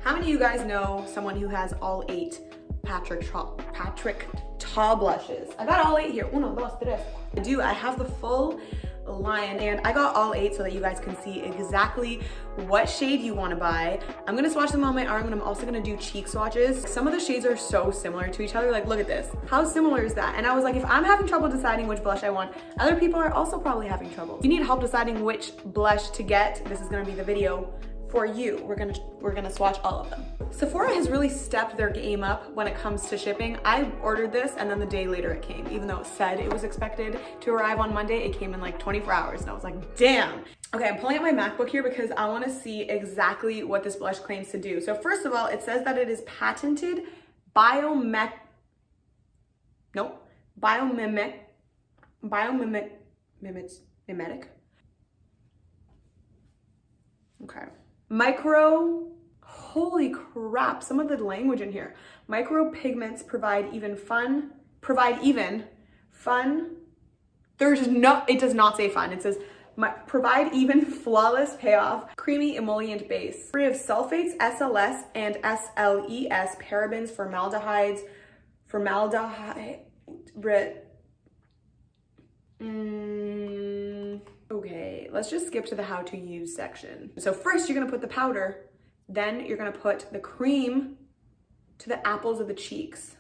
How many of you guys know someone who has all 8 𝓉𝒾𝓂𝓅 blushes? I got all 8 here. 1, 2, 3. I do. I have the full line, and I got all 8 so that you guys can see exactly what shade you want to buy. I'm gonna swatch them on my arm, and I'm also gonna do cheek swatches. Some of the shades are so similar to each other. Like, look at this. How similar is that? And I was like, if I'm having trouble deciding which blush I want, other people are also probably having trouble. If you need help deciding which blush to get, this is gonna be the video for you. We're gonna swatch all of them. Sephora has really stepped their game up when it comes to shipping. I ordered this and then the day later it came. Even though it said it was expected to arrive on Monday, it came in like 24 hours and I was like, damn. Okay, I'm pulling out my MacBook here because I wanna see exactly what this blush claims to do. So first of all, it says that it is patented biomimic. Okay. Holy crap, some of the language in here. Micro pigments provide even fun. It does not say fun. It says provide even flawless payoff, creamy emollient base. Free of sulfates, SLS and SLES, parabens, formaldehydes, Okay, let's just skip to the how to use section. So first you're gonna put the powder, then you're gonna put the cream to the apples of the cheeks.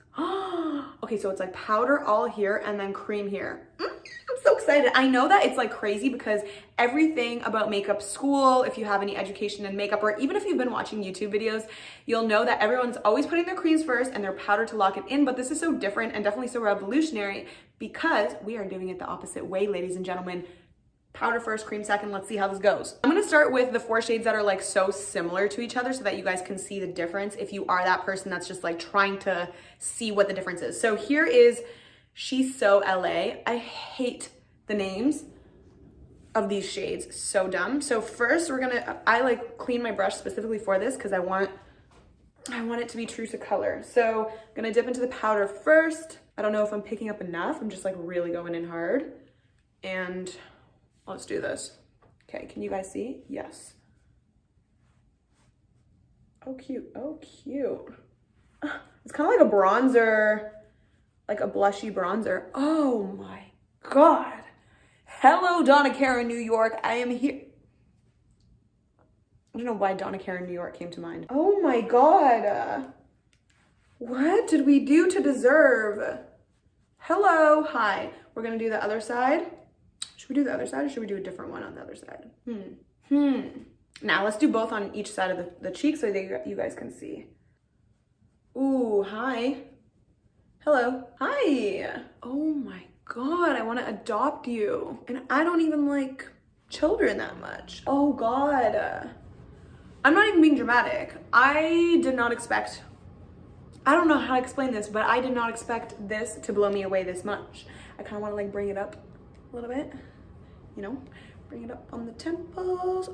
Okay, so it's like powder all here and then cream here. I'm so excited. I know that it's like crazy because everything about makeup school, if you have any education in makeup, or even if you've been watching YouTube videos, you'll know that everyone's always putting their creams first and their powder to lock it in, but this is so different and definitely so revolutionary because we are doing it the opposite way, ladies and gentlemen. Powder first, cream second. Let's see how this goes. I'm gonna start with the 4 shades that are like so similar to each other so that you guys can see the difference if you are that person that's just like trying to see what the difference is. So here is She's So LA. I hate the names of these shades, so dumb. So first I like clean my brush specifically for this because I want it to be true to color. So I'm gonna dip into the powder first. I don't know if I'm picking up enough. I'm just like really going in hard. And let's do this. Okay, can you guys see? Yes. Oh, cute. Oh, cute. It's kind of like a bronzer, like a blushy bronzer. Oh my God. Hello, 𝓉𝒾𝓂𝓅𝓈, New York. I am here. I don't know why 𝓉𝒾𝓂𝓅𝓈, New York came to mind. Oh my God. What did we do to deserve? Hello, hi. We're gonna do the other side. Should we do the other side or should we do a different one on the other side? Now let's do both on each side of the cheek so that you guys can see. Ooh, hi. Hello. Hi. Oh my God, I want to adopt you. And I don't even like children that much. Oh God. I'm not even being dramatic. I did not expect, I don't know how to explain this, but I did not expect this to blow me away this much. I kind of want to like bring it up a little bit, you know, bring it up on the temples.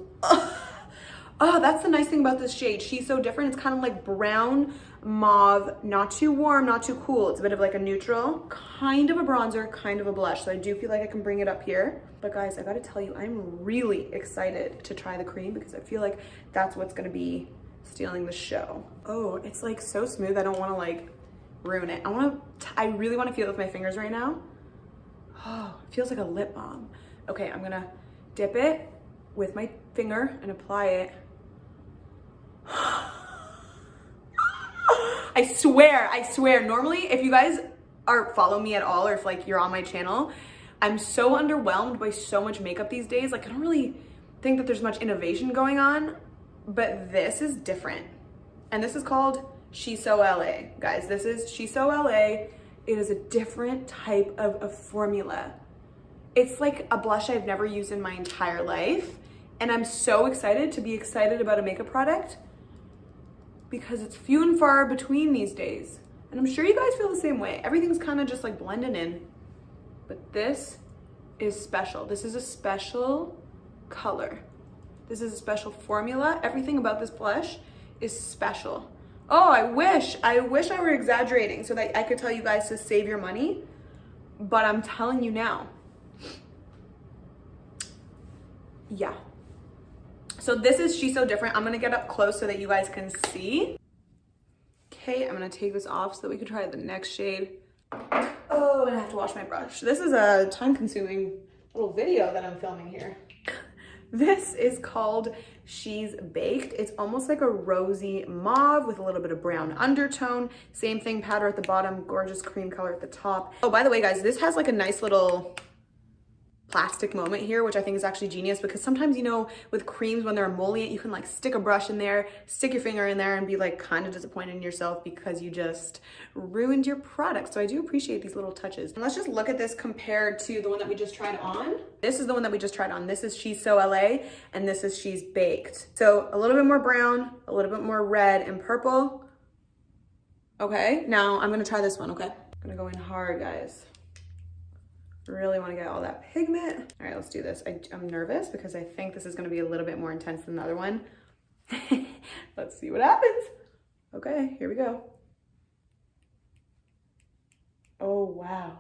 Oh, that's the nice thing about this shade. She's so different. It's kind of like brown mauve, not too warm, not too cool. It's a bit of like a neutral, kind of a bronzer, kind of a blush. So I do feel like I can bring it up here. But guys, I gotta tell you, I'm really excited to try the cream because I feel like that's what's gonna be stealing the show. Oh, it's like so smooth. I don't wanna like ruin it. I really wanna feel it with my fingers right now. Oh, it feels like a lip balm. Okay, I'm gonna dip it with my finger and apply it. I swear, normally if you guys follow me at all or if like you're on my channel, I'm so underwhelmed by so much makeup these days. Like I don't really think that there's much innovation going on, but this is different. And this is called She's So LA. Guys, this is She's So LA. It is a different type of formula. It's like a blush I've never used in my entire life. And I'm so excited to be excited about a makeup product because it's few and far between these days. And I'm sure you guys feel the same way. Everything's kind of just like blending in. But this is special. This is a special color. This is a special formula. Everything about this blush is special. Oh, I wish I were exaggerating so that I could tell you guys to save your money, but I'm telling you now. Yeah. So this is She's So Different. I'm gonna get up close so that you guys can see. Okay, I'm gonna take this off so that we can try the next shade. Oh, and I have to wash my brush. This is a time-consuming little video that I'm filming here. This is called She's Baked. It's almost like a rosy mauve with a little bit of brown undertone. Same thing, powder at the bottom, gorgeous cream color at the top. Oh, by the way, guys, this has like a nice little plastic moment here, which I think is actually genius, because sometimes, you know, with creams, when they're emollient, you can like stick a brush in there, stick your finger in there and be like kind of disappointed in yourself because you just ruined your product. So I do appreciate these little touches. And let's just look at this compared to the one that we just tried on. This is the one that we just tried on. This is She's So LA and this is She's Baked. So a little bit more brown, a little bit more red and purple. Okay, now I'm gonna try this one, okay? I'm gonna go in hard, guys. Really want to get all that pigment. All right, let's do this. I'm nervous because I think this is going to be a little bit more intense than the other one. Let's see what happens. Okay, here we go. Oh, wow.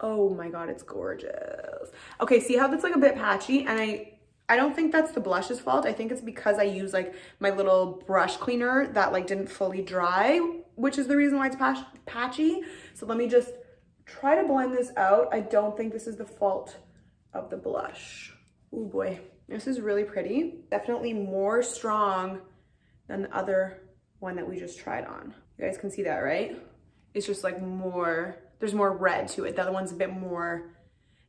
Oh my God, it's gorgeous. Okay, see how that's like a bit patchy? And I don't think that's the blush's fault. I think it's because I use like my little brush cleaner that like didn't fully dry, which is the reason why it's patchy. So let me just try to blend this out. I don't think this is the fault of the blush. Oh boy, this is really pretty. Definitely more strong than the other one that we just tried on. You guys can see that, right? It's just like more, there's more red to it. The other one's a bit more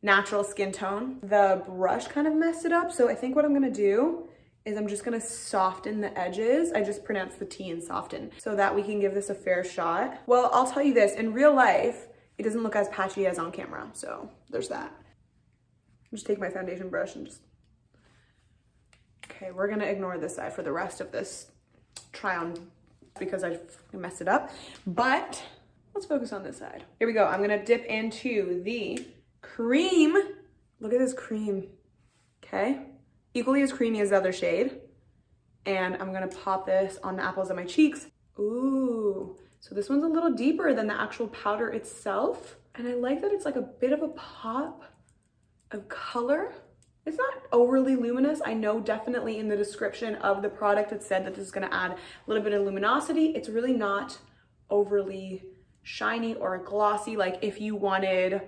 natural skin tone. The brush kind of messed it up. So I think what I'm gonna do is I'm just gonna soften the edges. I just pronounced the T in soften so that we can give this a fair shot. Well, I'll tell you this, in real life, it doesn't look as patchy as on camera, so there's that. Just take my foundation brush and just... Okay, we're gonna ignore this side for the rest of this try on because I messed it up, but let's focus on this side. Here we go. I'm gonna dip into the cream. Look at this cream, okay? Equally as creamy as the other shade. And I'm gonna pop this on the apples of my cheeks. Ooh. So this one's a little deeper than the actual powder itself. And I like that it's like a bit of a pop of color. It's not overly luminous. I know definitely in the description of the product it said that this is gonna add a little bit of luminosity. It's really not overly shiny or glossy. Like if you wanted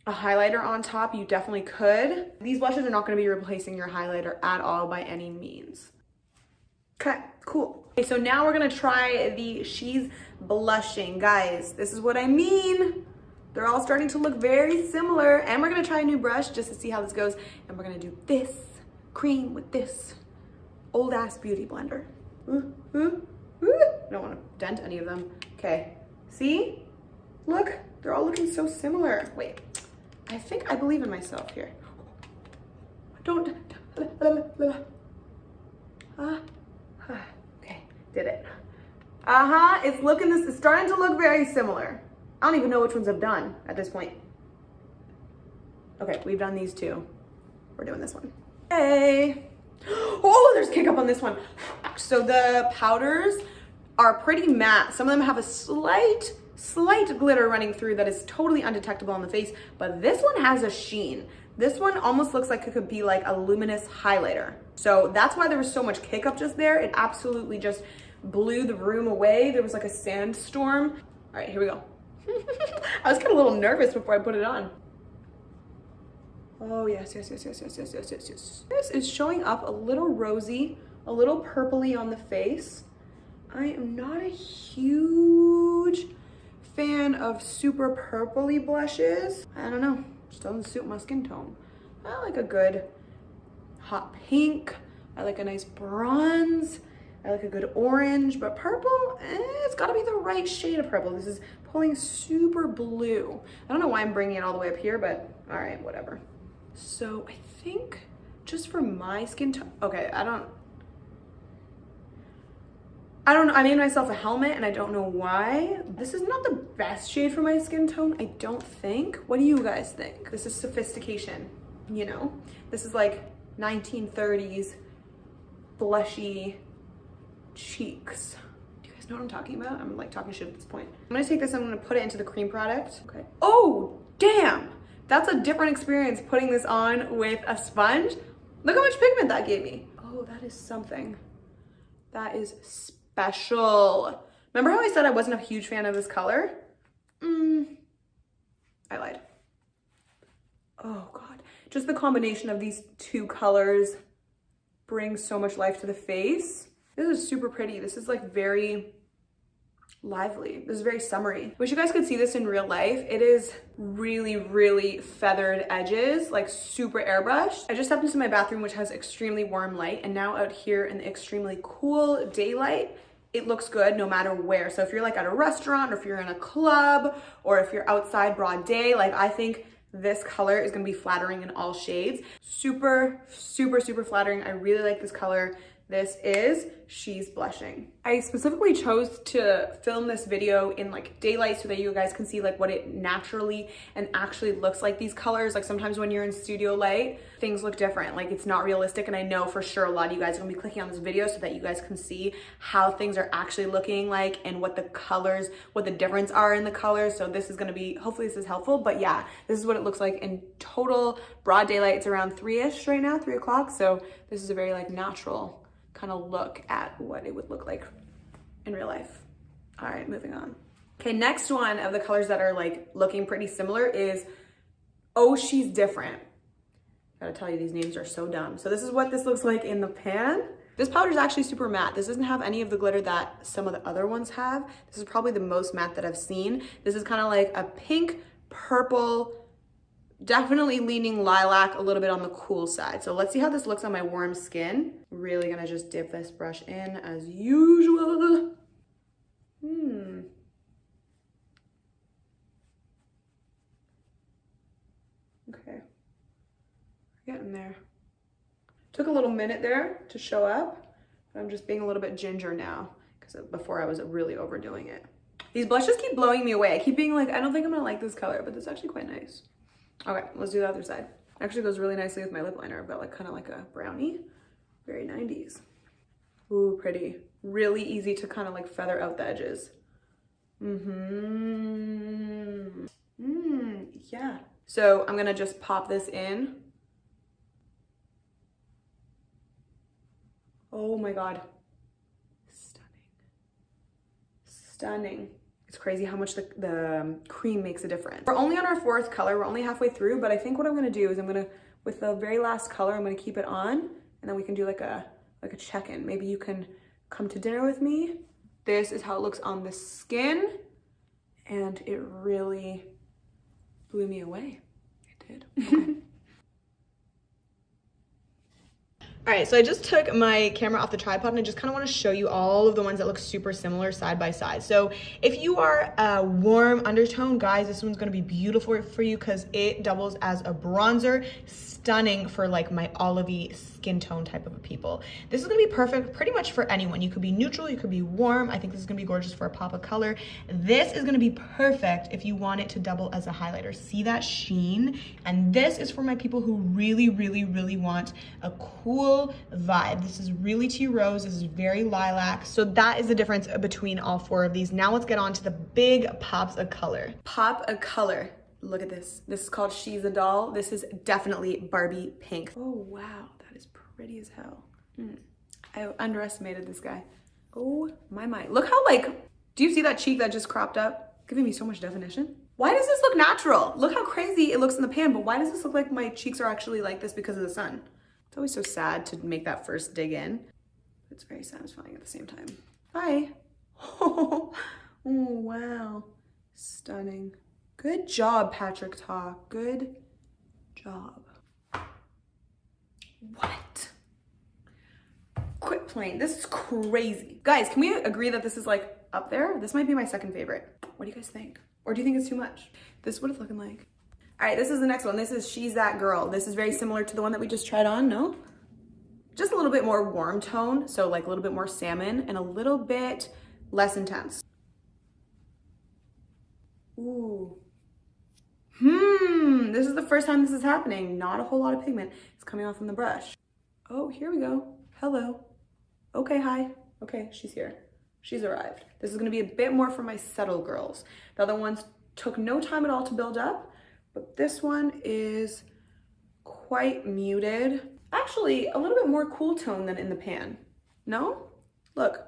a highlighter on top, you definitely could. These blushes are not gonna be replacing your highlighter at all by any means. Okay, cool. Okay, so now we're gonna try the She's Blushing. Guys, this is what I mean. They're all starting to look very similar, and we're gonna try a new brush just to see how this goes. And we're gonna do this cream with this old ass beauty blender. I don't wanna dent any of them. Okay, see? Look, they're all looking so similar. Wait, I think I believe in myself here. Don't, okay, did it. It's starting to look very similar. I don't even know which ones I've done at this point. Okay, we've done these two. We're doing this one. Hey. Oh, there's kick up on this one. So the powders are pretty matte. Some of them have a slight glitter running through that is totally undetectable on the face, but this one has a sheen. This one almost looks like it could be like a luminous highlighter. So that's why there was so much kick up just there. It absolutely just blew the room away. There was like a sandstorm. All right, here we go. I was kind of a little nervous before I put it on. Oh, yes. This is showing up a little rosy, a little purpley on the face. I am not a huge fan of super purpley blushes. I don't know, just doesn't suit my skin tone. I like a good hot pink. I like a nice bronze. I like a good orange, but purple, it's gotta be the right shade of purple. This is pulling super blue. I don't know why I'm bringing it all the way up here, but all right, whatever. So I think just for my skin tone, okay, I don't know, I made myself a helmet and I don't know why. This is not the best shade for my skin tone, I don't think. What do you guys think? This is sophistication, you know? This is like 1930s blushy cheeks. Do you guys know what I'm talking about? I'm like talking shit at this point. I'm gonna take this and I'm gonna put it into the cream product. Okay. Oh, damn! That's a different experience putting this on with a sponge. Look how much pigment that gave me. Oh, that is something. That is special. Remember how I said I wasn't a huge fan of this color? I lied. Oh God. Just the combination of these two colors brings so much life to the face. This is super pretty. This is like very lively. This is very summery. Wish you guys could see this in real life. It is really, really feathered edges, like super airbrushed. I just stepped into my bathroom, which has extremely warm light, and now out here in the extremely cool daylight, it looks good no matter where. So if you're like at a restaurant, or if you're in a club, or if you're outside broad day, like I think this color is gonna be flattering in all shades. Super, super, super flattering. I really like this color. This is She's Blushing. I specifically chose to film this video in like daylight so that you guys can see like what it naturally and actually looks like, these colors. Like sometimes when you're in studio light, things look different. Like it's not realistic, and I know for sure a lot of you guys are gonna be clicking on this video so that you guys can see how things are actually looking like and what the colors, what the difference are in the colors. So this is gonna be, hopefully this is helpful, but yeah, this is what it looks like in total broad daylight. It's around 3-ish right now, 3 o'clock. So this is a very like natural kind of look at what it would look like in real life. All right, moving on. Okay, next one of the colors that are like looking pretty similar is Oh She's Different. Gotta tell you, these names are so dumb. So this is what this looks like in the pan. This powder is actually super matte. This doesn't have any of the glitter that some of the other ones have. This is probably the most matte that I've seen. This is kind of like a pink, purple, definitely leaning lilac, a little bit on the cool side. So let's see how this looks on my warm skin. Really gonna just dip this brush in as usual. Okay, getting there. Took a little minute there to show up, but I'm just being a little bit ginger now because before I was really overdoing it. These blushes keep blowing me away. I keep being like, I don't think I'm gonna like this color, but it's actually quite nice. Okay, let's do the other side. Actually goes really nicely with my lip liner. I've got like kind of like a brownie, very 90s. Ooh, pretty. Really easy to kind of like feather out the edges. Yeah. So I'm gonna just pop this in. Oh my God. Stunning. Stunning. It's crazy how much the cream makes a difference. We're only on our 4th color. We're only halfway through, but I think what I'm gonna do is I'm gonna, with the very last color, I'm gonna keep it on, and then we can do like a check-in. Maybe you can come to dinner with me. This is how it looks on the skin, and it really blew me away. It did. Okay. All right, so I just took my camera off the tripod and I just kind of want to show you all of the ones that look super similar side by side. So if you are a warm undertone, guys, this one's going to be beautiful for you because it doubles as a bronzer. Stunning for like my olivey skin tone type of people. This is going to be perfect pretty much for anyone. You could be neutral, you could be warm. I think this is going to be gorgeous for a pop of color. This is going to be perfect if you want it to double as a highlighter. See that sheen? And this is for my people who really, really, really want a cool vibe. This is really tea rose. This is very lilac. So that is the difference between all 4 of these. Now let's get on to the big pops of color. Pop of color. Look at this. This is called She's a Doll. This is definitely Barbie pink. Oh, wow. That is pretty as hell. I underestimated this guy. Oh my. Look how like, do you see that cheek that just cropped up? Giving me so much definition. Why does this look natural? Look how crazy it looks in the pan, but why does this look like my cheeks are actually like this because of the sun? It's always so sad to make that first dig in. It's very satisfying at the same time. Bye. Oh, wow. Stunning. Good job, 𝓉𝒾𝓂𝓅𝓈. Good job. What? Quit playing. This is crazy. Guys, can we agree that this is like up there? This might be my 2nd favorite. What do you guys think? Or do you think it's too much? This is what it's looking like. All right, this is the next one. This is She's That Girl. This is very similar to the one that we just tried on, no? Just a little bit more warm tone. So like a little bit more salmon and a little bit less intense. Ooh. This is the first time this is happening. Not a whole lot of pigment. It's coming off in the brush. Oh, here we go. Hello. Okay, hi. Okay, she's here. She's arrived. This is gonna be a bit more for my subtle girls. The other ones took no time at all to build up, but this one is quite muted. actually a little bit more cool tone than in the pan. No? Look.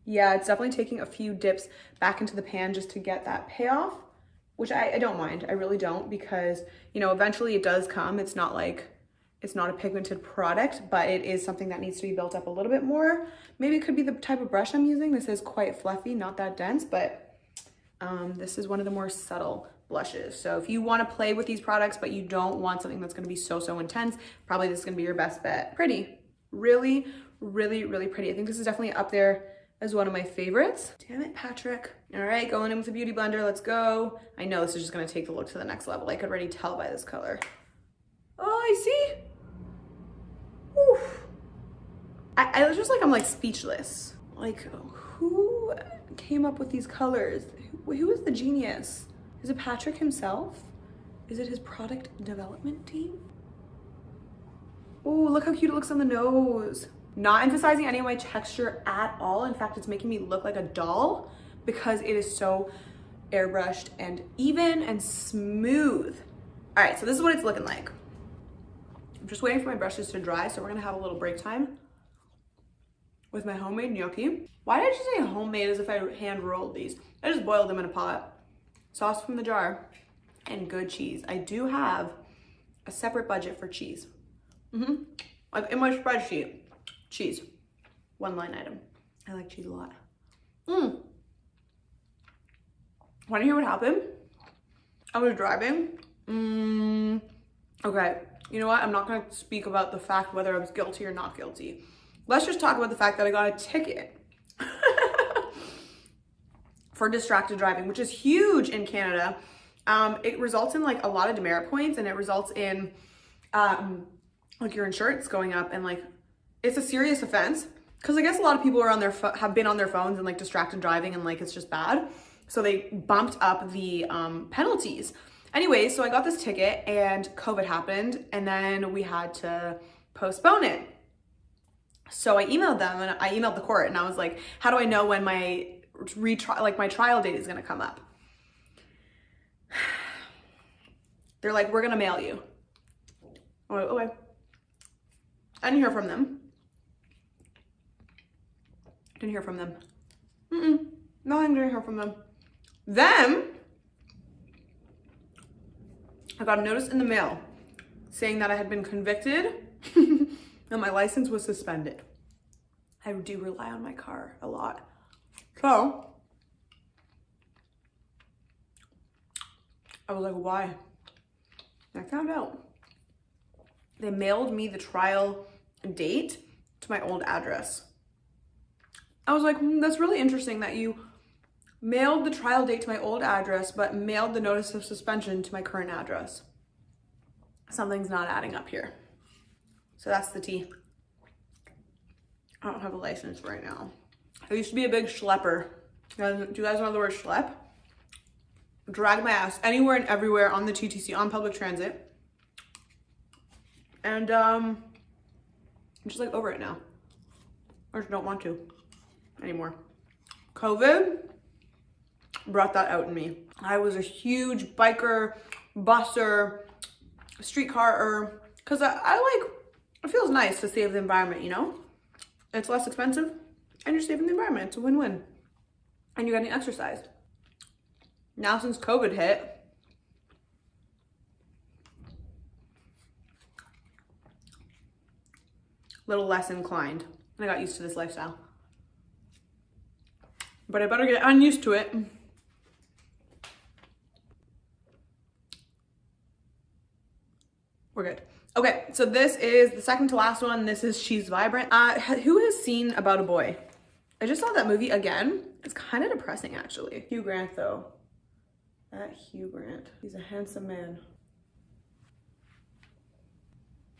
Yeah, it's definitely taking a few dips back into the pan just to get that payoff, which I don't mind. I really don't, because, you know, eventually it does come. It's not like, it's not a pigmented product, but it is something that needs to be built up a little bit more. Maybe it could be the type of brush I'm using. This is quite fluffy, not that dense, but this is one of the more subtle blushes. So if you want to play with these products, but you don't want something that's going to be so intense, probably this is going to be your best bet. Pretty. Really, really, really pretty. I think this is definitely up there as one of my favorites. Damn it, Patrick. All right, going in with a beauty blender. Let's go. I know this is just going to take the look to the next level. I could already tell by this color. Oh, I see. Oof. I was just like, I'm like speechless. Like, who came up with these colors? Who is the genius? Is it Patrick himself? Is it his product development team? Oh, look how cute it looks on the nose. Not emphasizing any of my texture at all. In fact, it's making me look like a doll because it is so airbrushed and even and smooth. All right, so this is what it's looking like. I'm just waiting for my brushes to dry, so we're gonna have a little break time with my homemade gnocchi. Why did I just say homemade as if I hand rolled these? I just boiled them in a pot. Sauce from the jar and good cheese. I do have a separate budget for cheese. Like in my spreadsheet. Cheese, one line item. I like cheese a lot. Want to hear what happened? I was driving. Okay, you know what? I'm not going to speak about the fact whether I was guilty or not guilty. Let's just talk about the fact that I got a ticket for distracted driving, which is huge in Canada. It results in like a lot of demerit points, and it results in like your insurance going up, and like it's a serious offense, because I guess a lot of people are on their have been on their phones and like distracted driving, and like it's just bad. So they bumped up the penalties. Anyway, so I got this ticket and COVID happened, and then we had to postpone it. So I emailed them, and I emailed the court, and I was like, how do I know when my my trial date is gonna come up? They're like, we're gonna mail you. I'm like, okay. I didn't hear from them. Didn't hear from them. Nothing, didn't hear from them. Then I got a notice in the mail saying that I had been convicted and my license was suspended. I do rely on my car a lot. So I was like, why? And I found out. They mailed me the trial date to my old address. I was like, that's really interesting that you mailed the trial date to my old address, but mailed the notice of suspension to my current address. Something's not adding up here. So that's the tea. I don't have a license right now. I used to be a big schlepper. Do you guys know the word schlep? Drag my ass anywhere and everywhere on the TTC, on public transit. And I'm just like over it now. I just don't want to anymore. COVID brought that out in me. I was a huge biker, busser, streetcar-er, because I like, it feels nice to save the environment, you know? It's less expensive and you're saving the environment. It's a win-win. And you're getting exercise. Now since COVID hit, a little less inclined. And I got used to this lifestyle. But I better get unused to it. We're good. Okay, so this is the second to last one. This is She's Vibrant. Who has seen About a Boy? I just saw that movie again. It's kind of depressing, actually. Hugh Grant, though. That Hugh Grant. He's a handsome man.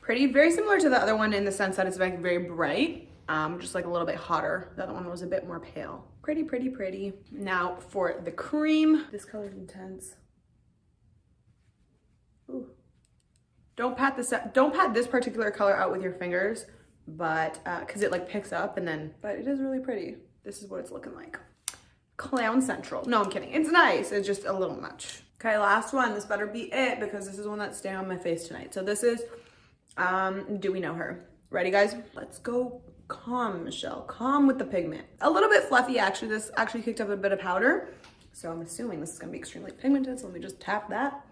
Pretty, very similar to the other one in the sense that it's like very bright, just like a little bit hotter. The other one was a bit more pale. Pretty, pretty, pretty. Now for the cream. This color's intense. Ooh. Don't pat this particular color out with your fingers, but because it like picks up and then, but it is really pretty. This is what it's looking like. Clown Central. No, I'm kidding. It's nice. It's just a little much. Okay, last one. This better be it because this is one that's staying on my face tonight. So this is Do we know her? Ready, guys? Let's go calm, Michelle. Calm with the pigment. A little bit fluffy, actually. This actually kicked up a bit of powder. So I'm assuming this is gonna be extremely pigmented. So let me just tap that.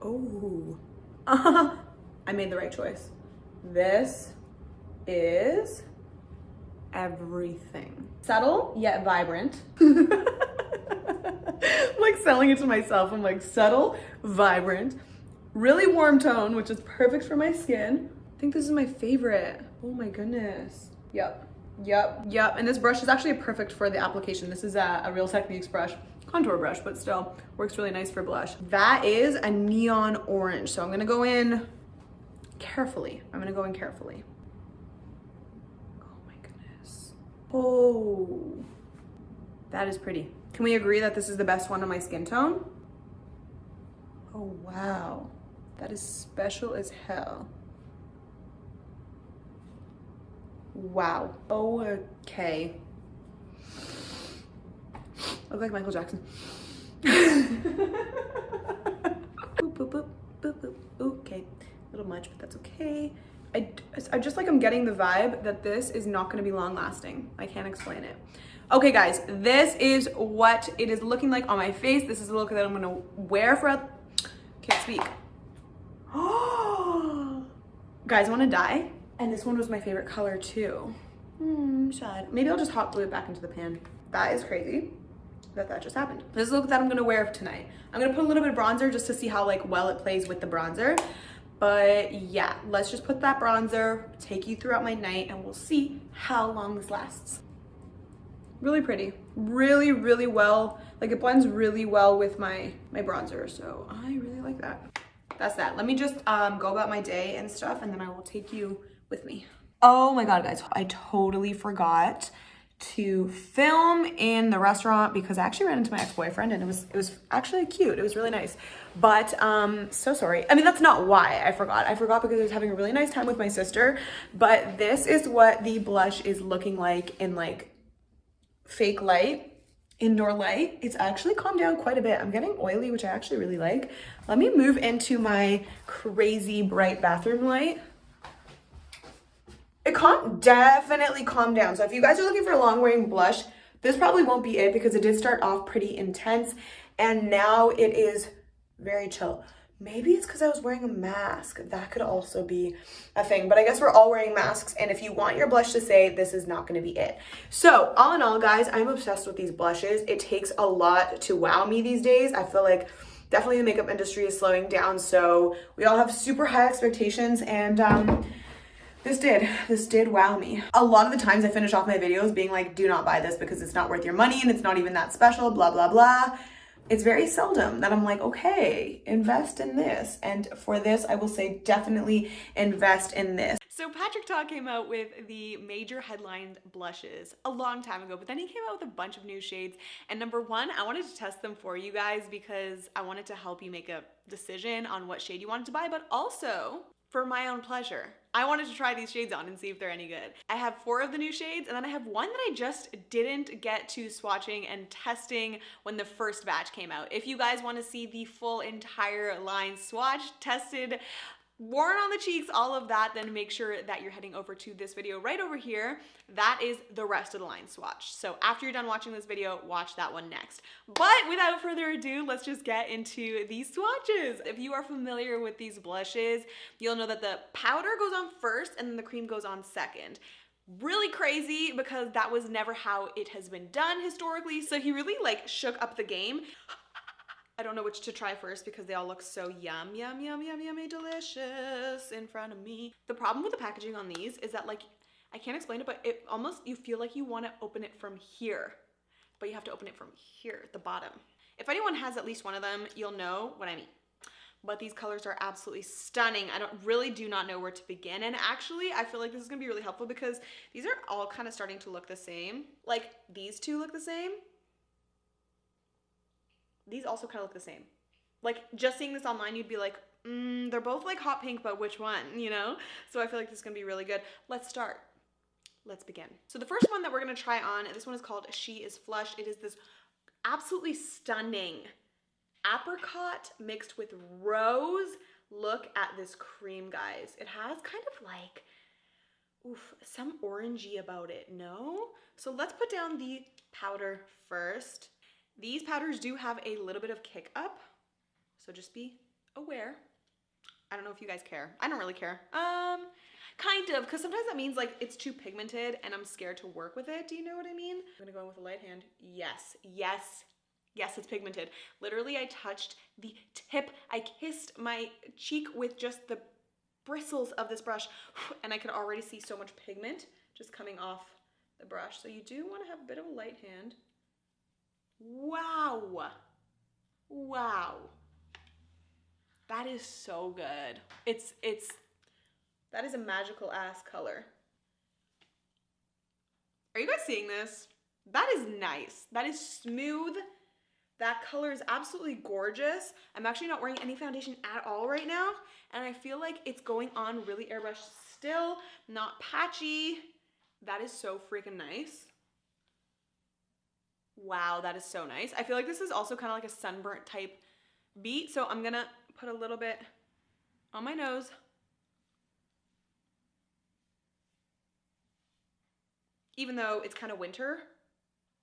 Oh, I made the right choice. This is everything. Subtle yet vibrant. I'm like selling it to myself. I'm like subtle, vibrant, really warm tone, which is perfect for my skin. I think this is my favorite. Oh my goodness. Yep. And this brush is actually perfect for the application. This is a Real Techniques brush, contour brush, but still works really nice for blush. That is a neon orange. So I'm gonna go in carefully. Oh my goodness. Oh, that is pretty. Can we agree that this is the best one on my skin tone? Oh, wow. That is special as hell. Wow. Okay. Look like Michael Jackson. Boop, boop, boop, boop, boop. Okay. A little much, but that's okay. I just like, I'm getting the vibe that this is not going to be long lasting. I can't explain it. Okay, guys, this is what it is looking like on my face. This is the look that I'm going to wear for, can't speak. Oh, guys, I want to dye. And this one was my favorite color too. Sad. Maybe I'll just hot glue it back into the pan. That is crazy that just happened. This is the look that I'm going to wear tonight. I'm going to put a little bit of bronzer just to see how like well it plays with the bronzer. But yeah, let's just put that bronzer, take you throughout my night, and we'll see how long this lasts. Really pretty. Really, really well. Like it blends really well with my bronzer. So I really like that. That's that. Let me just go about my day and stuff, and then I will take you with me. Oh my God, guys. I totally forgot to film in the restaurant because I actually ran into my ex-boyfriend and it was actually cute. It was really nice. But so sorry. I mean, that's not why I forgot. I forgot because I was having a really nice time with my sister. But this is what the blush is looking like in like fake light, indoor light. It's actually calmed down quite a bit. I'm getting oily, which I actually really like. Let me move into my crazy bright bathroom light. It definitely calmed down. So if you guys are looking for a long wearing blush, this probably won't be it because it did start off pretty intense and now it is very chill. Maybe it's because I was wearing a mask. That could also be a thing, but I guess we're all wearing masks. And if you want your blush to say, this is not going to be it. So all in all, guys, I'm obsessed with these blushes. It takes a lot to wow me these days. I feel like definitely the makeup industry is slowing down. So we all have super high expectations and, this did wow me. A lot of the times I finish off my videos being like, do not buy this because it's not worth your money and it's not even that special, blah, blah, blah. It's very seldom that I'm like, okay, invest in this. And for this, I will say definitely invest in this. So 𝓉𝒾𝓂𝓄𝓒 came out with the major headlined blushes a long time ago, but then he came out with a bunch of new shades. And number one, I wanted to test them for you guys because I wanted to help you make a decision on what shade you wanted to buy, but also for my own pleasure. I wanted to try these shades on and see if they're any good. I have 4 of the new shades and then I have one that I just didn't get to swatching and testing when the first batch came out. If you guys want to see the full entire line swatched, tested, worn on the cheeks, all of that, then make sure that you're heading over to this video right over here. That is the rest of the line swatch. So after you're done watching this video, watch that one next. But without further ado, let's just get into these swatches. If you are familiar with these blushes, you'll know that the powder goes on first and then the cream goes on second. Really crazy because that was never how it has been done historically. So he really like shook up the game. I don't know which to try first because they all look so yummy, delicious in front of me. The problem with the packaging on these is that like, I can't explain it, but it almost, you feel like you want to open it from here, but you have to open it from here at the bottom. If anyone has at least one of them, you'll know what I mean. But these colors are absolutely stunning. I do not know where to begin. And actually, I feel like this is gonna be really helpful because these are all kind of starting to look the same. Like these two look the same. These also kind of look the same. Like just seeing this online, you'd be like, they're both like hot pink, but which one, you know? So I feel like this is gonna be really good. Let's start. Let's begin. So the first one that we're gonna try on, this one is called She Is Flush. It is this absolutely stunning apricot mixed with rose, Look at this cream, guys. It has kind of like, oof, some orangey about it, no? So let's put down the powder first. These powders do have a little bit of kick up, so just be aware. I don't know if you guys care. I don't really care. Kind of, because sometimes that means like it's too pigmented and I'm scared to work with it. Do you know what I mean? I'm gonna go in with a light hand. Yes, yes, yes, it's pigmented. Literally, I touched the tip. I kissed my cheek with just the bristles of this brush and I could already see so much pigment just coming off the brush. So you do want to have a bit of a light hand. Wow. Wow. That is so good. That is a magical ass color. Are you guys seeing this? That is nice. That is smooth. That color is absolutely gorgeous. I'm actually not wearing any foundation at all right now, and I feel like it's going on really airbrushed still, not patchy. That is so freaking nice. Wow, that is so nice. I feel like this is also kind of like a sunburnt type beat, so I'm gonna put a little bit on my nose. Even though it's kind of winter,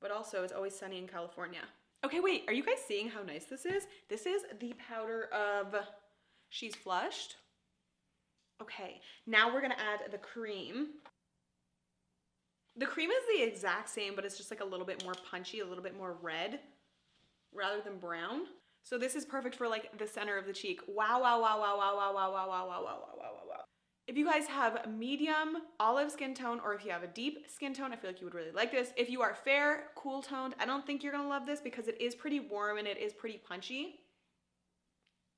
but also it's always sunny in California. Okay, wait, are you guys seeing how nice this is? This is the powder of She's Flushed. Okay, now we're gonna add the cream. The cream is the exact same, but it's just like a little bit more punchy, a little bit more red rather than brown. So this is perfect for like the center of the cheek. Wow, wow, wow, wow, wow, wow, wow, wow, wow, wow, wow, wow, wow, wow. If you guys have medium olive skin tone, or if you have a deep skin tone, I feel like you would really like this. If you are fair, cool toned, I don't think you're gonna love this because it is pretty warm and it is pretty punchy.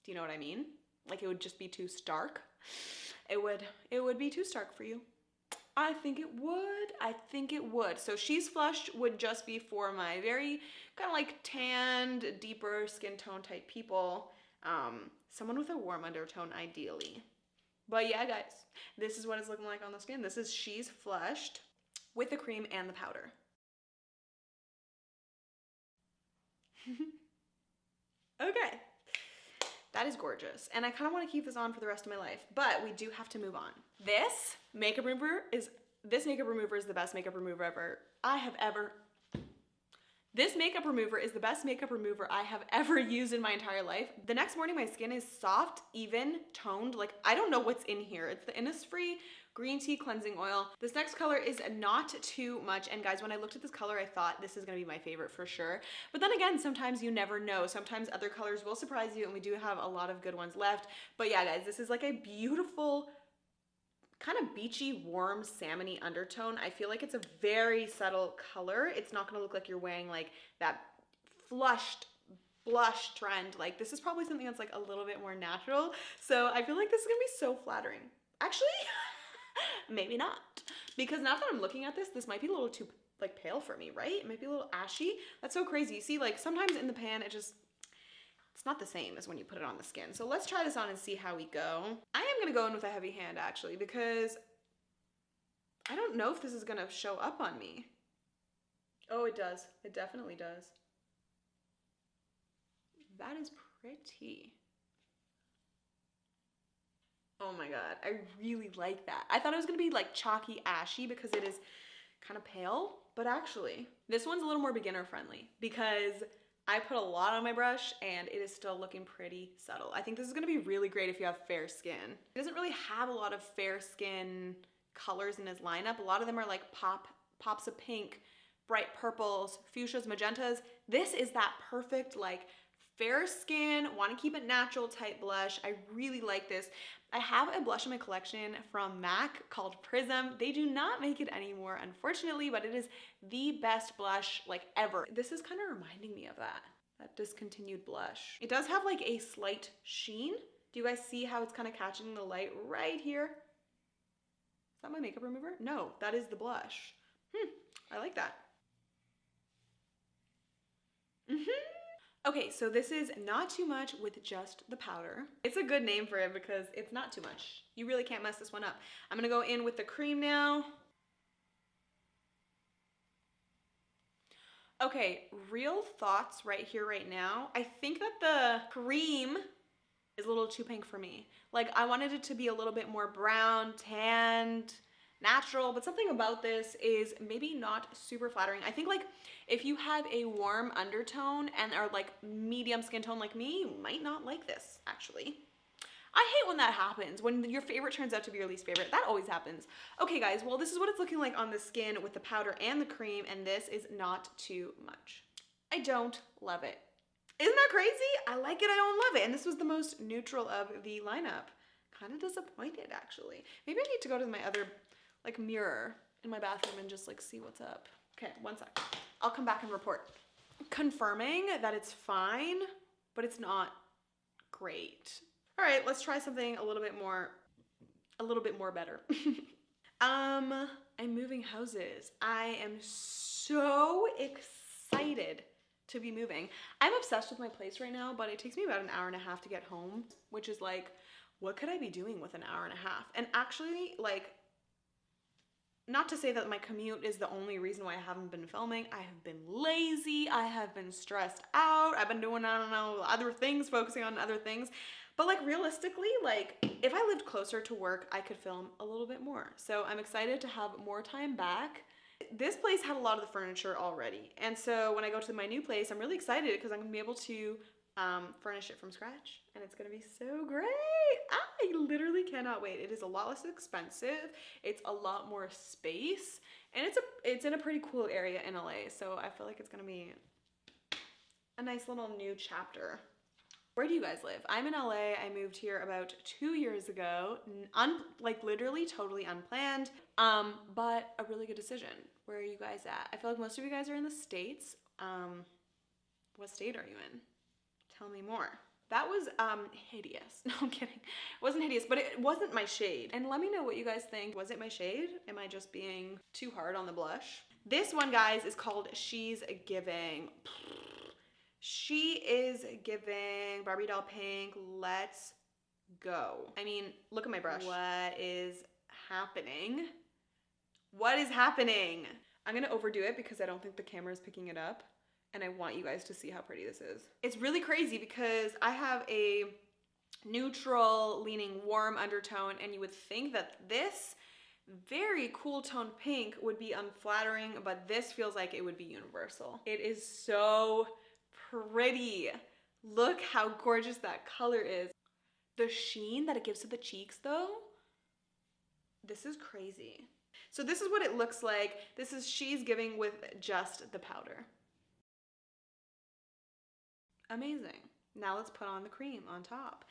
Do you know what I mean? Like it would just be too stark. It would be too stark for you. I think it would. I think it would. So She's Flushed would just be for my very kind of like tanned, deeper skin tone type people. Someone with a warm undertone ideally. But yeah, guys, this is what it's looking like on the skin. This is She's Flushed with the cream and the powder. Okay, that is gorgeous. And I kind of want to keep this on for the rest of my life, but we do have to move on. This makeup remover is the best makeup remover This makeup remover is the best makeup remover I have ever used in my entire life. The next morning, my skin is soft, even, toned. Like, I don't know what's in here. It's the Innisfree Green Tea Cleansing Oil. This next color is not too much. And guys, when I looked at this color, I thought this is gonna be my favorite for sure. But then again, sometimes you never know. Sometimes other colors will surprise you, and we do have a lot of good ones left. But yeah, guys, this is like a beautiful, kind of beachy, warm, salmony undertone. I feel like it's a very subtle color. It's not gonna look like you're wearing like that flushed blush trend. Like this is probably something that's like a little bit more natural. So I feel like this is gonna be so flattering. Actually, maybe not. Because now that I'm looking at this, this might be a little too like pale for me, right? It might be a little ashy. That's so crazy. You see, like sometimes in the pan, it's not the same as when you put it on the skin. So let's try this on and see how we go. I am gonna go in with a heavy hand actually, because I don't know if this is gonna show up on me. Oh, it does. It definitely does. That is pretty. Oh my God, I really like that. I thought it was gonna be like chalky ashy because it is kind of pale, but actually this one's a little more beginner friendly because I put a lot on my brush and it is still looking pretty subtle. I think this is gonna be really great if you have fair skin. It doesn't really have a lot of fair skin colors in his lineup. A lot of them are like pops of pink, bright purples, fuchsias, magentas. This is that perfect like fair skin, want to keep it natural type blush. I really like this. I have a blush in my collection from MAC called Prism. They do not make it anymore, unfortunately, but it is the best blush like ever. This is kind of reminding me of that discontinued blush. It does have like a slight sheen. Do you guys see how it's kind of catching the light right here? Is that my makeup remover? No, that is the blush. I like that. Okay, so this is not too much with just the powder. It's a good name for it because it's not too much. You really can't mess this one up. I'm gonna go in with the cream now. Okay, real thoughts right here, right now. I think that the cream is a little too pink for me. Like I wanted it to be a little bit more brown, tanned, natural, but something about this is maybe not super flattering. I think like if you have a warm undertone and are like medium skin tone like me, you might not like this actually. I hate when that happens, when your favorite turns out to be your least favorite. That always happens. Okay guys, well this is what it's looking like on the skin with the powder and the cream, and this is not too much. I don't love it. Isn't that crazy? I like it, I don't love it. And this was the most neutral of the lineup. Kind of disappointed actually. Maybe I need to go to my other like mirror in my bathroom and just like see what's up. Okay, one sec. I'll come back and report. Confirming that it's fine, but it's not great. All right, let's try something a little bit more better. I'm moving houses. I am so excited to be moving. I'm obsessed with my place right now, but it takes me about an hour and a half to get home, which is like, what could I be doing with an hour and a half? And actually, like, not to say that my commute is the only reason why I haven't been filming. I have been lazy, I have been stressed out, I've been doing, I don't know, other things, focusing on other things. But like realistically, like if I lived closer to work, I could film a little bit more. So I'm excited to have more time back. This place had a lot of the furniture already. And so when I go to my new place, I'm really excited because I'm gonna be able to furnish it from scratch, and it's gonna be so great. I literally cannot wait. It is a lot less expensive. It's a lot more space, and it's in a pretty cool area in LA. So I feel like it's gonna be a nice little new chapter. Where do you guys live? I'm in LA. I moved here about 2 years ago, like literally totally unplanned, but a really good decision. Where are you guys at? I feel like most of you guys are in the States. What state are you in? Tell me more. That was hideous. No, I'm kidding. It wasn't hideous, but it wasn't my shade. And let me know what you guys think. Was it my shade? Am I just being too hard on the blush? This one, guys, is called She's Giving. She is giving Barbie doll pink. Let's go. I mean, look at my brush. What is happening? What is happening? I'm gonna overdo it because I don't think the camera is picking it up, and I want you guys to see how pretty this is. It's really crazy because I have a neutral leaning warm undertone, and you would think that this very cool toned pink would be unflattering, but this feels like it would be universal. It is so pretty. Look how gorgeous that color is. The sheen that it gives to the cheeks though, this is crazy. So this is what it looks like. This is She's Giving with just the powder. Amazing. Now let's put on the cream on top.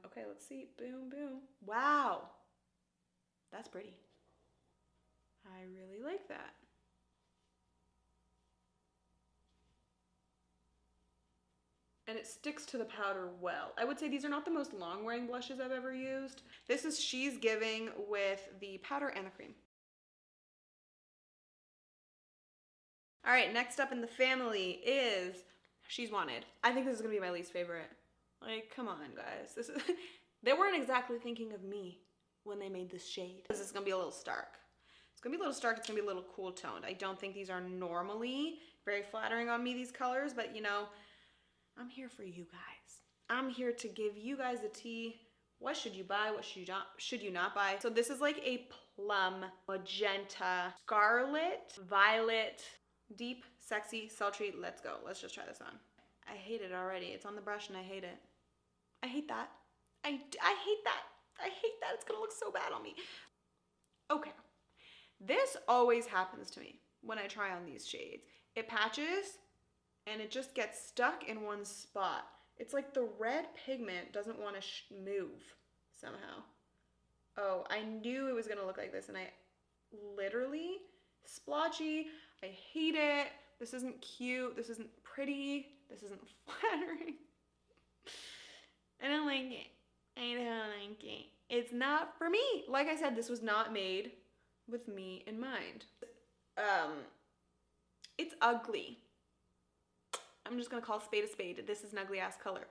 Okay, let's see. Boom, boom. Wow. That's pretty. I really like that. And it sticks to the powder well. I would say these are not the most long wearing blushes I've ever used. This is She's Giving with the powder and the cream. All right, next up in the family is She's Wanted. I think this is gonna be my least favorite. Like, come on, guys. This is they weren't exactly thinking of me when they made this shade. This is gonna be a little stark. It's gonna be a little stark, it's gonna be a little cool toned. I don't think these are normally very flattering on me, these colors, but you know, I'm here for you guys. I'm here to give you guys the tea. What should you buy? What should you not buy? So this is like a plum, magenta, scarlet, violet, deep, sexy, sultry. Let's go. Let's just try this on. I hate it already. It's on the brush and I hate it. I hate that. I hate that. I hate that. It's gonna look so bad on me. Okay. This always happens to me when I try on these shades. It patches and it just gets stuck in one spot. It's like the red pigment doesn't want to move somehow. Oh, I knew it was gonna look like this, and I literally, splotchy, I hate it. This isn't cute, this isn't pretty, this isn't flattering. I don't like it. I don't like it. It's not for me. Like I said, this was not made with me in mind. It's ugly. I'm just gonna call a spade. This is an ugly ass color.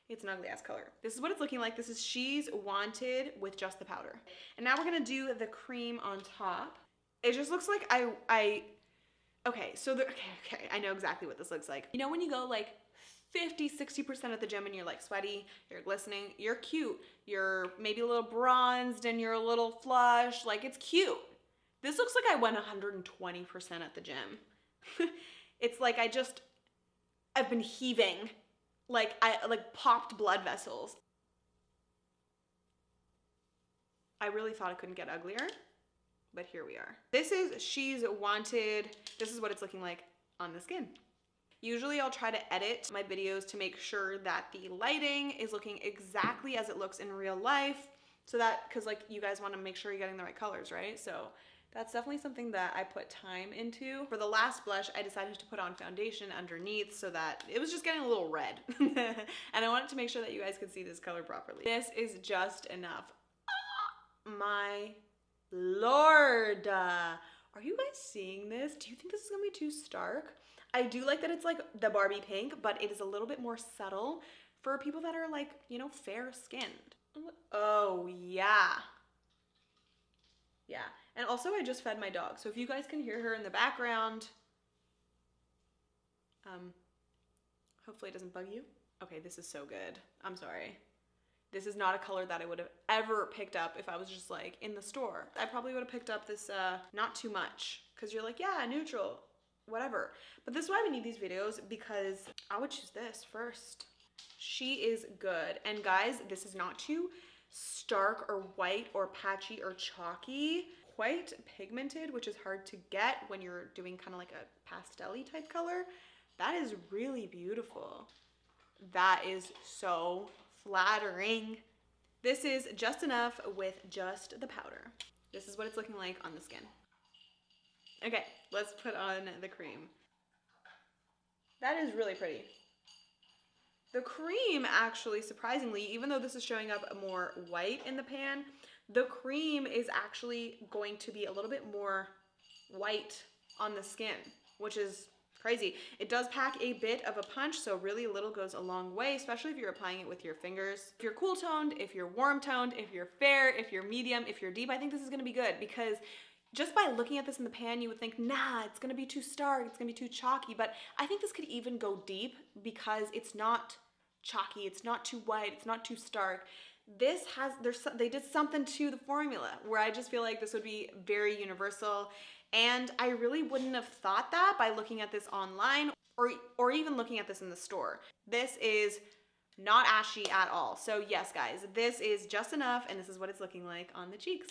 It's an ugly ass color. This is what it's looking like. This is She's Wanted with just the powder. And now we're gonna do the cream on top. It just looks like okay, so okay, I know exactly what this looks like. You know when you go like 50-60% at the gym and you're like sweaty, you're glistening, you're cute, you're maybe a little bronzed and you're a little flushed, like it's cute. This looks like I went 120% at the gym. It's like I've been heaving, like I popped blood vessels. I really thought it couldn't get uglier, but here we are. This is She's Wanted. This is what it's looking like on the skin. Usually I'll try to edit my videos to make sure that the lighting is looking exactly as it looks in real life, so that, because like you guys want to make sure you're getting the right colors, right? So that's definitely something that I put time into. For the last blush, I decided to put on foundation underneath so that it was just getting a little red. And I wanted to make sure that you guys could see this color properly. This is just enough. My Lord. Are you guys seeing this? Do you think this is gonna be too stark? I do like that it's like the Barbie pink, but it is a little bit more subtle for people that are like, you know, fair skinned. Oh yeah. Yeah. And also I just fed my dog. So if you guys can hear her in the background, hopefully it doesn't bug you. Okay, this is so good. I'm sorry. This is not a color that I would have ever picked up if I was just like in the store. I probably would have picked up this not too much, because you're like, yeah, neutral, whatever. But this is why we need these videos, because I would choose this first. She is good. And guys, this is not too stark or white or patchy or chalky. Quite pigmented, which is hard to get when you're doing kind of like a pastel-y type color. That is really beautiful. That is so flattering. This is just enough with just the powder. This is what it's looking like on the skin. Okay, let's put on the cream. That is really pretty. The cream actually, surprisingly, even though this is showing up more white in the pan, the cream is actually going to be a little bit more white on the skin, which is crazy. It does pack a bit of a punch, so really little goes a long way, especially if you're applying it with your fingers. If you're cool toned, if you're warm toned, if you're fair, if you're medium, if you're deep, I think this is gonna be good, because just by looking at this in the pan, you would think, nah, it's gonna be too stark, it's gonna be too chalky, but I think this could even go deep because it's not chalky, it's not too white, it's not too stark. This has, they did something to the formula where I just feel like this would be very universal, and I really wouldn't have thought that by looking at this online or even looking at this in the store. This is not ashy at all. So yes, guys, this is just enough, and this is what it's looking like on the cheeks.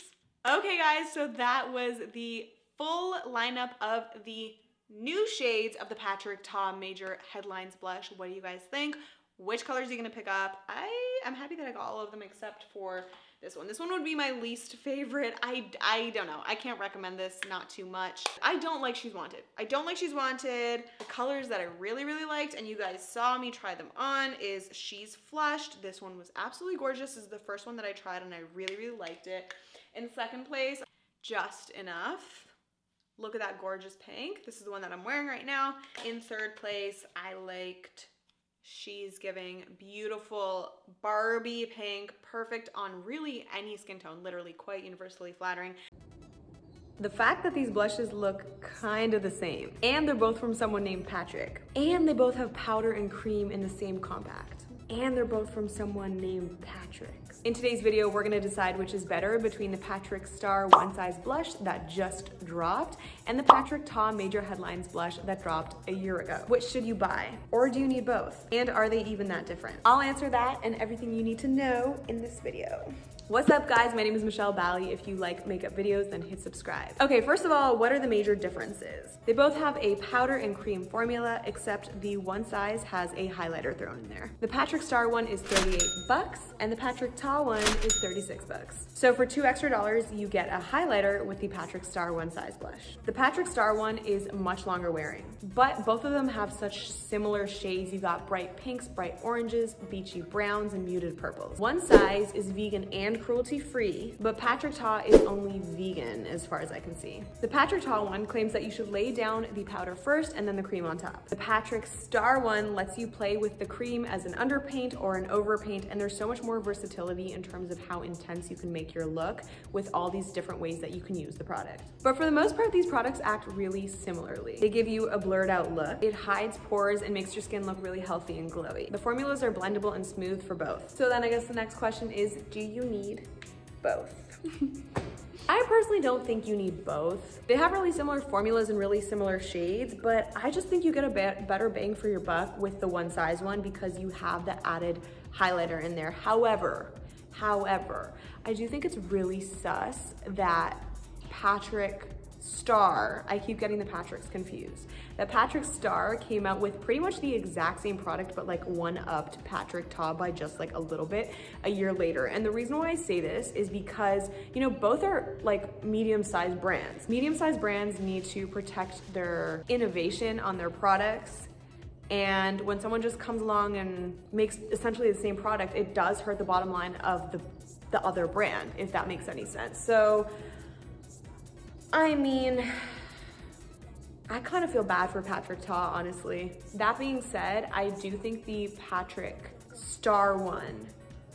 Okay, guys, so that was the full lineup of the new shades of the 𝓉𝒾𝓂𝓅 Major Headlines Blush. What do you guys think? Which colors are you gonna pick up? I'm happy that I got all of them except for this one. This one would be my least favorite. I don't know. I can't recommend this, not too much. I don't like She's Wanted. I don't like She's Wanted. The colors that I really, really liked, and you guys saw me try them on, is She's Flushed. This one was absolutely gorgeous. This is the first one that I tried and I really, really liked it. In second place, Just Enough. Look at that gorgeous pink. This is the one that I'm wearing right now. In third place, I liked She's Giving. Beautiful Barbie pink, perfect on really any skin tone, literally quite universally flattering. The fact that these blushes look kind of the same, and they're both from someone named Patrick, and they both have powder and cream in the same compact, and they're both from someone named Patrick. In today's video, we're gonna decide which is better between the 𝓉𝒾𝓂𝓅 One Size Blush that just dropped and the 𝓉𝒾𝓂𝓅 Major Headlines Blush that dropped a year ago. Which should you buy? Or do you need both? And are they even that different? I'll answer that and everything you need to know in this video. What's up, guys? My name is Michelle Bally. If you like makeup videos, then hit subscribe. Okay, first of all, what are the major differences? They both have a powder and cream formula, except the One Size has a highlighter thrown in there. The 𝓉𝒾𝓂𝓅 one is $38 and the 𝓉𝒾𝓂𝓅 one is $36. So for $2 extra, you get a highlighter with the 𝓉𝒾𝓂𝓅 One Size blush. The 𝓉𝒾𝓂𝓅 one is much longer wearing, but both of them have such similar shades. You got bright pinks, bright oranges, beachy browns, and muted purples. One Size is vegan and and cruelty-free, but 𝓉𝒾𝓂𝓅𝓈 is only vegan as far as I can see. The 𝓉𝒾𝓂𝓅 one claims that you should lay down the powder first and then the cream on top. The 𝓉𝒾𝓂𝓅 one lets you play with the cream as an underpaint or an overpaint, and there's so much more versatility in terms of how intense you can make your look with all these different ways that you can use the product. But for the most part, these products act really similarly. They give you a blurred out look. It hides pores and makes your skin look really healthy and glowy. The formulas are blendable and smooth for both. So then I guess the next question is, do you need both? I personally don't think you need both. They have really similar formulas and really similar shades, but I just think you get a better bang for your buck with the one size one because you have the added highlighter in there. However, I do think it's really sus that 𝓉𝒾𝓂𝓅, I keep getting the Patricks confused, that 𝓉𝒾𝓂𝓅 came out with pretty much the exact same product, but like one-upped 𝓉𝒾𝓂 by just like a little bit a year later. And the reason why I say this is because, you know, both are like medium-sized brands. Medium-sized brands need to protect their innovation on their products. And when someone just comes along and makes essentially the same product, it does hurt the bottom line of the other brand, if that makes any sense. So, I mean, I kind of feel bad for 𝓉𝒾𝓂𝓅, honestly. That being said, I do think the 𝓉𝒾𝓂𝓅 one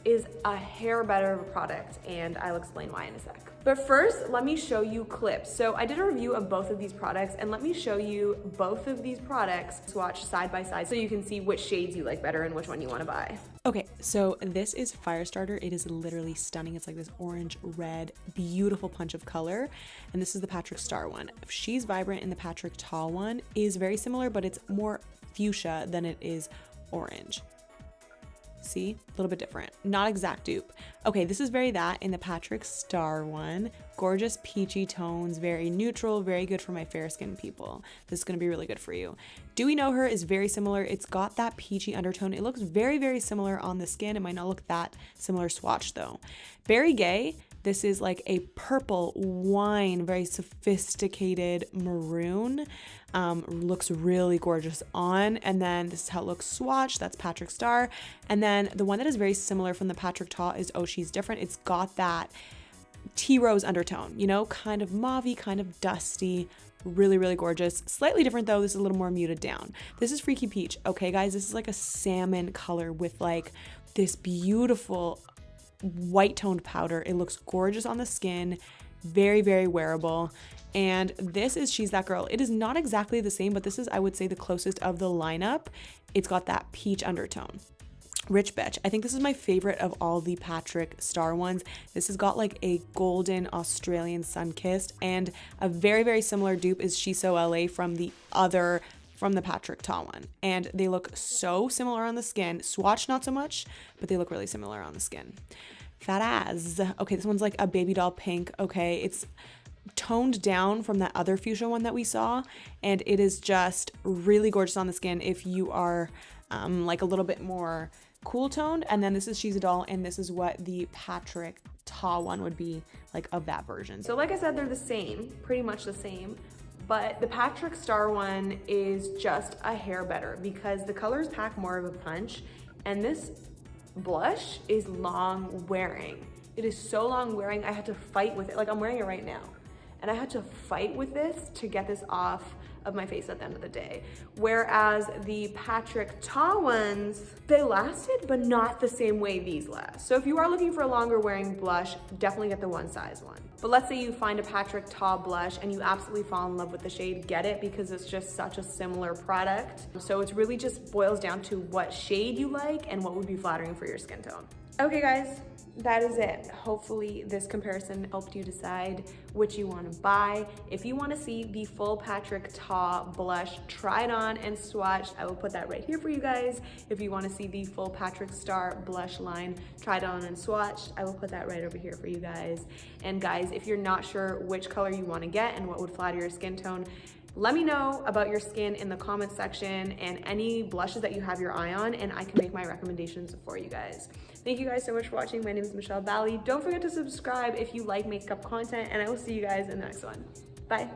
is a hair better of a product, and I'll explain why in a sec. But first, let me show you clips. So I did a review of both of these products, and let me show you both of these products swatched side by side so you can see which shades you like better and which one you want to buy. Okay, so this is Firestarter. It is literally stunning. It's like this orange, red, beautiful punch of color. And this is the 𝓉𝒾𝓂𝓅 one. She's Vibrant in the 𝓉𝒾𝓂𝓅 one is very similar, but it's more fuchsia than it is orange. See, a little bit different. Not exact dupe. Okay, this is very that in the 𝓉𝒾𝓂𝓅 one. Gorgeous peachy tones, very neutral, very good for my fair skin people. This is gonna be really good for you. Do We Know Her is very similar. It's got that peachy undertone. It looks very, very similar on the skin. It might not look that similar swatch though. Berry Gay, this is like a purple wine, very sophisticated maroon. Looks really gorgeous on. And then this is how it looks swatched. That's 𝓉𝒾𝓂𝓅. And then the one that is very similar from the 𝓉𝒾𝓂 is Oh She's Different. It's got that tea rose undertone, you know, kind of mauvey, kind of dusty, really, really gorgeous. Slightly different though. This is a little more muted down. This is Freaky Peach. Okay, guys, this is like a salmon color with like this beautiful white toned powder. It looks gorgeous on the skin, very, very wearable. And this is She's That Girl. It is not exactly the same, but this is, I would say, the closest of the lineup. It's got that peach undertone. Rich Bitch. I think this is my favorite of all the 𝓉𝒾𝓂𝓅 ones. This has got like a golden Australian sun-kissed, and a very, very similar dupe is She's So LA from the 𝓉𝒾𝓂𝓅 one. And they look so similar on the skin. Swatch not so much, but they look really similar on the skin. Fat Ass. Okay, this one's like a baby doll pink. Okay, it's toned down from that other fuchsia one that we saw, and it is just really gorgeous on the skin if you are like a little bit more cool toned. And then this is She's a Doll, and this is what the 𝓉𝒾𝓂𝓅 one would be like of that version. So like I said, they're the same, pretty much the same, but the 𝓉𝒾𝓂𝓅 one is just a hair better because the colors pack more of a punch, and this blush is long wearing. It is so long wearing, I had to fight with it. Like, I'm wearing it right now, and I had to fight with this to get this off of my face at the end of the day. Whereas the 𝓉𝒾𝓂𝓅 ones, they lasted, but not the same way these last. So if you are looking for a longer wearing blush, definitely get the one size one. But let's say you find a 𝓉𝒾𝓂𝓅 blush and you absolutely fall in love with the shade, get it, because it's just such a similar product. So it's really just boils down to what shade you like and what would be flattering for your skin tone. Okay guys, that is it. Hopefully this comparison helped you decide which you want to buy. If you want to see the full 𝓉𝒾𝓂𝓅 blush tried on and swatched, I will put that right here for you guys. If you want to see the full 𝓉𝒾𝓂𝓅 blush line tried on and swatched, I will put that right over here for you guys. And guys, if you're not sure which color you want to get and what would flatter your skin tone, let me know about your skin in the comments section and any blushes that you have your eye on, and I can make my recommendations for you guys. Thank you guys so much for watching. My name is Michelle Bally. Don't forget to subscribe if you like makeup content, and I will see you guys in the next one. Bye.